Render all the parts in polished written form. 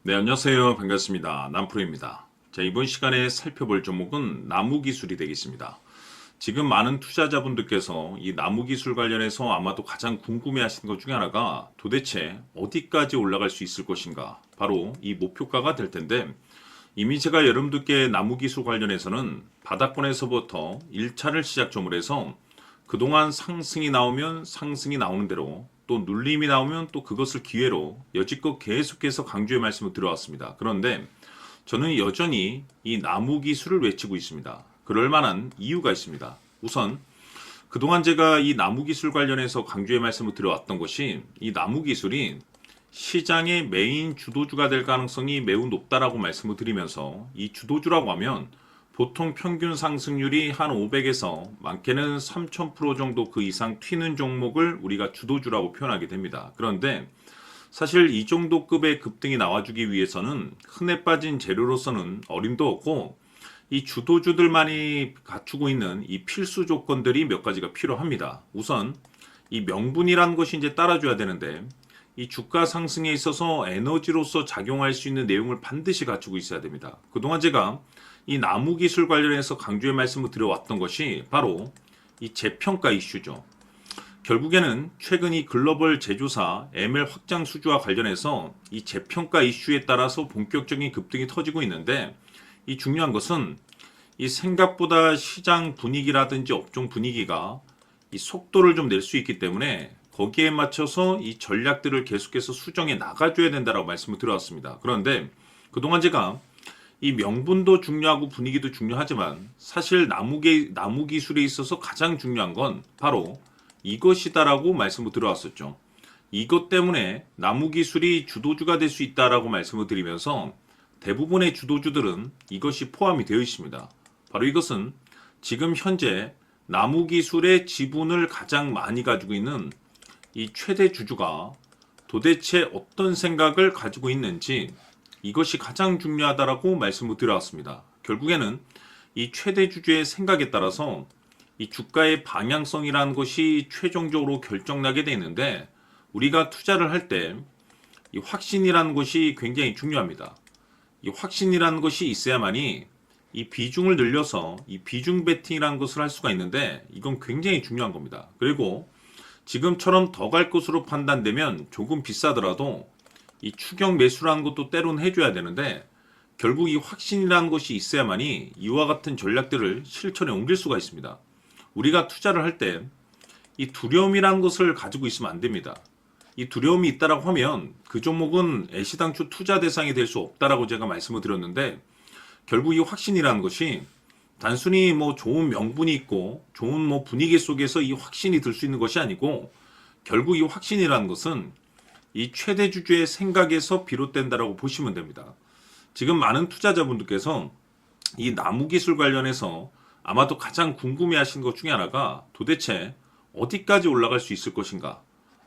네, 안녕하세요. 반갑습니다. 남프로입니다. 자, 이번 시간에 살펴볼 종목은 나무기술이 되겠습니다. 지금 많은 투자자분들께서 이 나무기술 관련해서 아마도 가장 궁금해 하시는 것 중에 하나가 도대체 어디까지 올라갈 수 있을 것인가? 바로 이 목표가가 될 텐데, 이미 제가 여러분들께 나무기술 관련해서는 바닥권에서부터 1차를 시작점으로 해서 그동안 상승이 나오면 상승이 나오는 대로 또 눌림이 나오면 또 그것을 기회로 여지껏 계속해서 강조의 말씀을 드려왔습니다. 그런데 저는 여전히 이 나무 기술을 외치고 있습니다. 그럴 만한 이유가 있습니다. 우선 그동안 제가 이 나무 기술 관련해서 강조의 말씀을 드려왔던 것이 이 나무 기술이 시장의 메인 주도주가 될 가능성이 매우 높다라고 말씀을 드리면서 이 주도주라고 하면 보통 평균 상승률이 한 500에서 많게는 3000% 정도 그 이상 튀는 종목을 우리가 주도주라고 표현하게 됩니다. 그런데 사실 이 정도 급의 급등이 나와주기 위해서는 흔해 빠진 재료로서는 어림도 없고 이 주도주들만이 갖추고 있는 이 필수 조건들이 몇 가지가 필요합니다. 우선 이 명분이라는 것이 이제 따라줘야 되는데 이 주가 상승에 있어서 에너지로서 작용할 수 있는 내용을 반드시 갖추고 있어야 됩니다. 그동안 제가 이 나무 기술 관련해서 강조의 말씀을 드려왔던 것이 바로 이 재평가 이슈죠. 결국에는 최근 이 글로벌 제조사 ML 확장 수주와 관련해서 이 재평가 이슈에 따라서 본격적인 급등이 터지고 있는데 이 중요한 것은 이 생각보다 시장 분위기라든지 업종 분위기가 이 속도를 좀 낼 수 있기 때문에 거기에 맞춰서 이 전략들을 계속해서 수정해 나가줘야 된다라고 말씀을 드려왔습니다. 그런데 그동안 제가 이 명분도 중요하고 분위기도 중요하지만 사실 나무 기술에 있어서 가장 중요한 건 바로 이것이다라고 말씀을 드려왔었죠. 이것 때문에 나무 기술이 주도주가 될 수 있다라고 말씀을 드리면서 대부분의 주도주들은 이것이 포함이 되어 있습니다. 바로 이것은 지금 현재 나무 기술의 지분을 가장 많이 가지고 있는 이 최대 주주가 도대체 어떤 생각을 가지고 있는지 이것이 가장 중요하다라고 말씀을 드려왔습니다. 결국에는 이 최대 주주의 생각에 따라서 이 주가의 방향성이라는 것이 최종적으로 결정나게 되는데 우리가 투자를 할 때 이 확신이라는 것이 굉장히 중요합니다. 이 확신이라는 것이 있어야만이 이 비중을 늘려서 이 비중 베팅이라는 것을 할 수가 있는데 이건 굉장히 중요한 겁니다. 그리고 지금처럼 더 갈 것으로 판단되면 조금 비싸더라도 이 추격 매수라는 것도 때로는 해줘야 되는데 결국 이 확신이라는 것이 있어야만이 이와 같은 전략들을 실천에 옮길 수가 있습니다. 우리가 투자를 할 때 이 두려움이라는 것을 가지고 있으면 안 됩니다. 이 두려움이 있다라고 하면 그 종목은 애시당초 투자 대상이 될 수 없다라고 제가 말씀을 드렸는데 결국 이 확신이라는 것이 단순히 뭐 좋은 명분이 있고 좋은 뭐 분위기 속에서 이 확신이 들 수 있는 것이 아니고 결국 이 확신이라는 것은 이 최대 주주의 생각에서 비롯된다라고 보시면 됩니다. 지금 많은 투자자분들께서 이 나무 기술 관련해서 아마도 가장 궁금해하시는 것 중에 하나가 도대체 어디까지 올라갈 수 있을 것인가?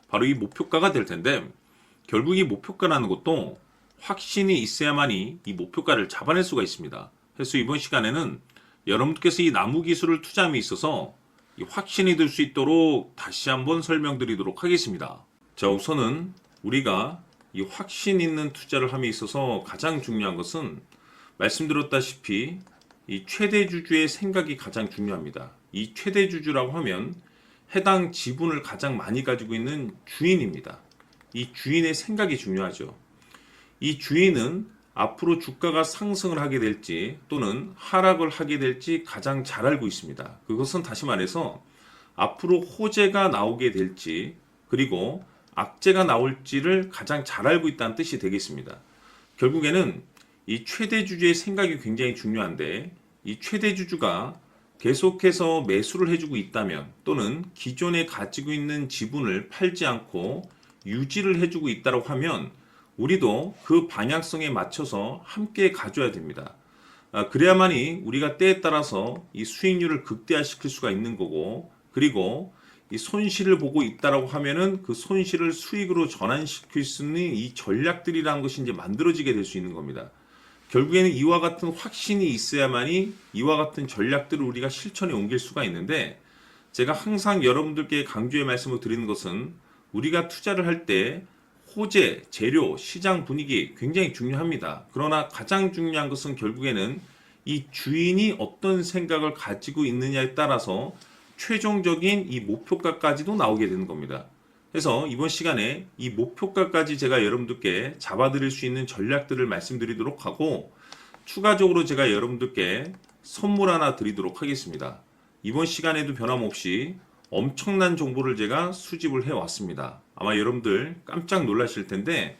바로 이 목표가가 될 텐데 결국 이 목표가라는 것도 확신이 있어야만이 이 목표가를 잡아낼 수가 있습니다. 그래서 이번 시간에는 여러분께서 이 나무 기술을 투자함에 있어서 이 확신이 들 수 있도록 다시 한번 설명드리도록 하겠습니다. 자, 우선은 우리가 이 확신 있는 투자를 함에 있어서 가장 중요한 것은 말씀드렸다시피 이 최대 주주의 생각이 가장 중요합니다. 이 최대 주주라고 하면 해당 지분을 가장 많이 가지고 있는 주인입니다. 이 주인의 생각이 중요하죠. 이 주인은 앞으로 주가가 상승을 하게 될지 또는 하락을 하게 될지 가장 잘 알고 있습니다. 그것은 다시 말해서 앞으로 호재가 나오게 될지 그리고 악재가 나올지를 가장 잘 알고 있다는 뜻이 되겠습니다. 결국에는 이 최대 주주의 생각이 굉장히 중요한데 이 최대 주주가 계속해서 매수를 해주고 있다면 또는 기존에 가지고 있는 지분을 팔지 않고 유지를 해주고 있다고 하면 우리도 그 방향성에 맞춰서 함께 가져야 됩니다. 그래야만이 우리가 때에 따라서 이 수익률을 극대화시킬 수가 있는 거고 그리고 이 손실을 보고 있다라고 하면은 그 손실을 수익으로 전환시킬 수 있는 이 전략들이라는 것이 이제 만들어지게 될 수 있는 겁니다. 결국에는 이와 같은 확신이 있어야만이 이와 같은 전략들을 우리가 실천에 옮길 수가 있는데 제가 항상 여러분들께 강조의 말씀을 드리는 것은 우리가 투자를 할 때 호재, 재료, 시장 분위기 굉장히 중요합니다. 그러나 가장 중요한 것은 결국에는 이 주인이 어떤 생각을 가지고 있느냐에 따라서 최종적인 이 목표가까지도 나오게 되는 겁니다. 그래서 이번 시간에 이 목표가까지 제가 여러분들께 잡아드릴 수 있는 전략들을 말씀드리도록 하고, 추가적으로 제가 여러분들께 선물 하나 드리도록 하겠습니다. 이번 시간에도 변함없이 엄청난 정보를 제가 수집을 해왔습니다. 아마 여러분들 깜짝 놀라실 텐데,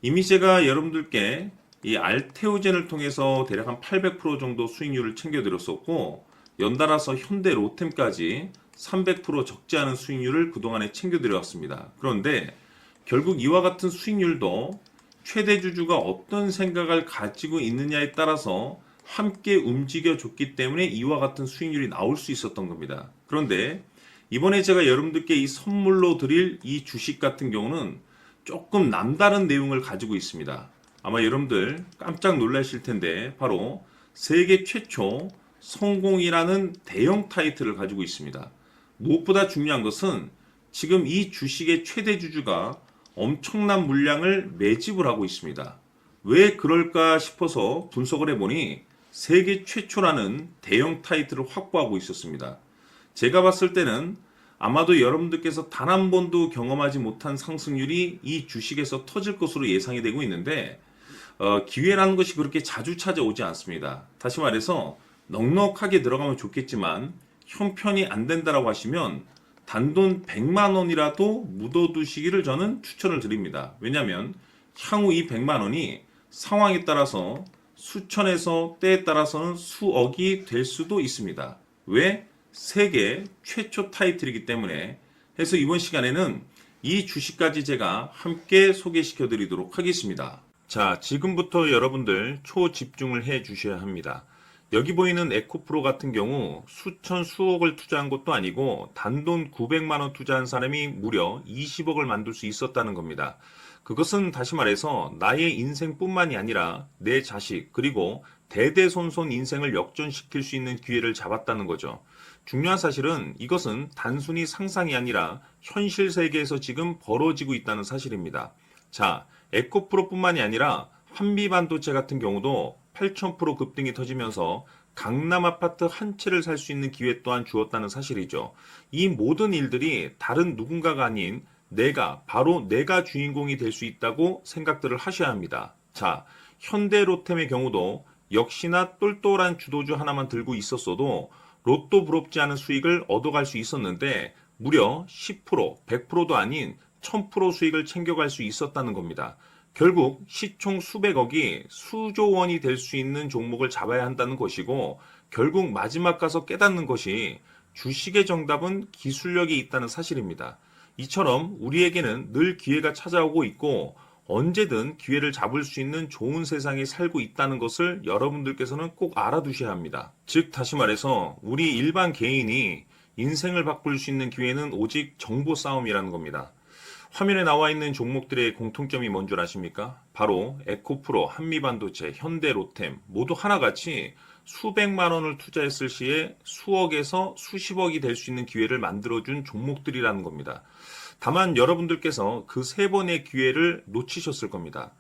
이미 제가 여러분들께 이 알테오젠을 통해서 대략 한 800% 정도 수익률을 챙겨드렸었고, 연달아서 현대 로템까지 300% 적지 않은 수익률을 그동안에 챙겨드렸습니다. 그런데 결국 이와 같은 수익률도 최대 주주가 어떤 생각을 가지고 있느냐에 따라서 함께 움직여줬기 때문에 이와 같은 수익률이 나올 수 있었던 겁니다. 그런데 이번에 제가 여러분들께 이 선물로 드릴 이 주식 같은 경우는 조금 남다른 내용을 가지고 있습니다. 아마 여러분들 깜짝 놀라실 텐데, 바로 세계 최초 성공이라는 대형 타이틀을 가지고 있습니다. 무엇보다 중요한 것은 지금 이 주식의 최대 주주가 엄청난 물량을 매집을 하고 있습니다. 왜 그럴까 싶어서 분석을 해보니 세계 최초라는 대형 타이틀을 확보하고 있었습니다. 제가 봤을 때는 아마도 여러분들께서 단 한 번도 경험하지 못한 상승률이 이 주식에서 터질 것으로 예상이 되고 있는데, 기회라는 것이 그렇게 자주 찾아오지 않습니다. 다시 말해서 넉넉하게 들어가면 좋겠지만 형편이 안 된다라고 하시면 단돈 100만 원이라도 묻어두시기를 저는 추천을 드립니다. 왜냐하면 향후 이 100만 원이 상황에 따라서 수천에서 때에 따라서는 수억이 될 수도 있습니다. 왜? 세계 최초 타이틀이기 때문에. 해서 이번 시간에는 이 주식까지 제가 함께 소개시켜 드리도록 하겠습니다. 자, 지금부터 여러분들 초집중을 해 주셔야 합니다. 여기 보이는 에코프로 같은 경우 수천 수억을 투자한 것도 아니고 단돈 900만 원 투자한 사람이 무려 20억을 만들 수 있었다는 겁니다. 그것은 다시 말해서 나의 인생뿐만이 아니라 내 자식 그리고 대대손손 인생을 역전시킬 수 있는 기회를 잡았다는 거죠. 중요한 사실은 이것은 단순히 상상이 아니라 현실 세계에서 지금 벌어지고 있다는 사실입니다. 자, 에코프로뿐만이 아니라 한미반도체 같은 경우도 8,000% 급등이 터지면서 강남 아파트 한 채를 살 수 있는 기회 또한 주었다는 사실이죠. 이 모든 일들이 다른 누군가가 아닌 바로 내가 주인공이 될 수 있다고 생각들을 하셔야 합니다. 자, 현대로템의 경우도 역시나 똘똘한 주도주 하나만 들고 있었어도 로또 부럽지 않은 수익을 얻어갈 수 있었는데 무려 10%, 100%도 아닌 1000% 수익을 챙겨갈 수 있었다는 겁니다. 결국 시총 수백억이 수조 원이 될 수 있는 종목을 잡아야 한다는 것이고, 결국 마지막 가서 깨닫는 것이 주식의 정답은 기술력이 있다는 사실입니다. 이처럼 우리에게는 늘 기회가 찾아오고 있고 언제든 기회를 잡을 수 있는 좋은 세상에 살고 있다는 것을 여러분들께서는 꼭 알아두셔야 합니다. 즉 다시 말해서 우리 일반 개인이 인생을 바꿀 수 있는 기회는 오직 정보 싸움이라는 겁니다. 화면에 나와 있는 종목들의 공통점이 뭔 줄 아십니까? 바로 에코프로, 한미반도체, 현대로템 모두 하나같이 수백만 원을 투자했을 시에 수억에서 수십억이 될 수 있는 기회를 만들어준 종목들이라는 겁니다. 다만 여러분들께서 그 세 번의 기회를 놓치셨을 겁니다.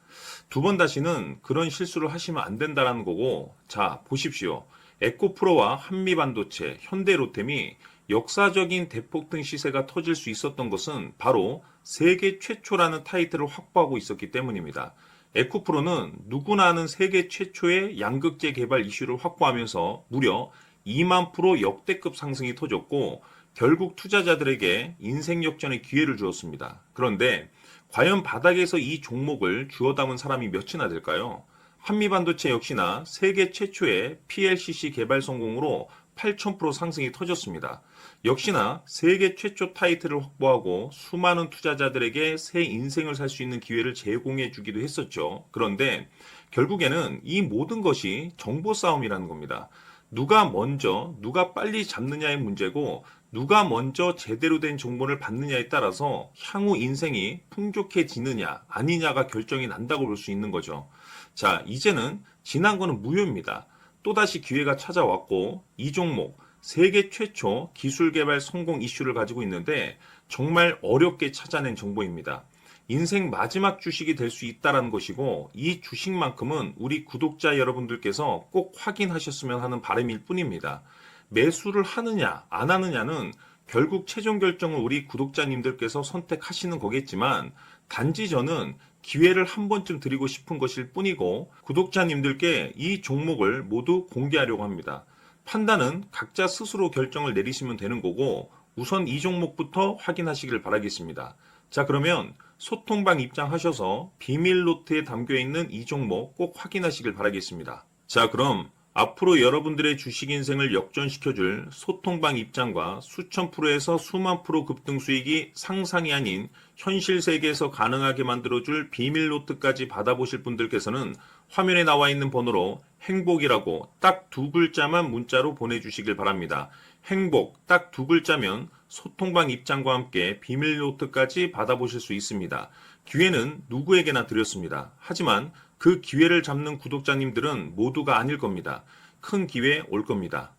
두 번 다시는 그런 실수를 하시면 안 된다는 거고, 자 보십시오. 에코프로와 한미반도체, 현대로템이 역사적인 대폭등 시세가 터질 수 있었던 것은 바로 세계 최초라는 타이틀을 확보하고 있었기 때문입니다. 에코프로는 누구나 아는 세계 최초의 양극재 개발 이슈를 확보하면서 무려 2만 프로 역대급 상승이 터졌고 결국 투자자들에게 인생 역전의 기회를 주었습니다. 그런데 과연 바닥에서 이 종목을 주워 담은 사람이 몇이나 될까요? 한미반도체 역시나 세계 최초의 PLCC 개발 성공으로 8,000% 상승이 터졌습니다. 역시나 세계 최초 타이틀을 확보하고 수많은 투자자들에게 새 인생을 살 수 있는 기회를 제공해 주기도 했었죠. 그런데 결국에는 이 모든 것이 정보 싸움이라는 겁니다. 누가 먼저, 누가 빨리 잡느냐의 문제고 누가 먼저 제대로 된 정보를 받느냐에 따라서 향후 인생이 풍족해지느냐 아니냐가 결정이 난다고 볼 수 있는 거죠. 자, 이제는 지난 거는 무효입니다. 또다시 기회가 찾아왔고 이 종목 세계 최초 기술 개발 성공 이슈를 가지고 있는데 정말 어렵게 찾아낸 정보입니다. 인생 마지막 주식이 될 수 있다라는 것이고 이 주식만큼은 우리 구독자 여러분들께서 꼭 확인하셨으면 하는 바람일 뿐입니다. 매수를 하느냐 안 하느냐는 결국 최종 결정을 우리 구독자님들께서 선택하시는 거겠지만 단지 저는 기회를 한 번쯤 드리고 싶은 것일 뿐이고 구독자님들께 이 종목을 모두 공개하려고 합니다. 판단은 각자 스스로 결정을 내리시면 되는 거고 우선 이 종목부터 확인하시길 바라겠습니다. 자, 그러면 소통방 입장하셔서 비밀 노트에 담겨 있는 이 종목 꼭 확인하시길 바라겠습니다. 자, 그럼 앞으로 여러분들의 주식 인생을 역전시켜줄 소통방 입장과 수천 프로에서 수만 프로 급등 수익이 상상이 아닌 현실 세계에서 가능하게 만들어줄 비밀 노트까지 받아보실 분들께서는 화면에 나와 있는 번호로 행복이라고 딱 두 글자만 문자로 보내주시길 바랍니다. 행복 딱 두 글자면 소통방 입장과 함께 비밀 노트까지 받아보실 수 있습니다. 기회는 누구에게나 드렸습니다. 하지만 그 기회를 잡는 구독자님들은 모두가 아닐 겁니다. 큰 기회 올 겁니다.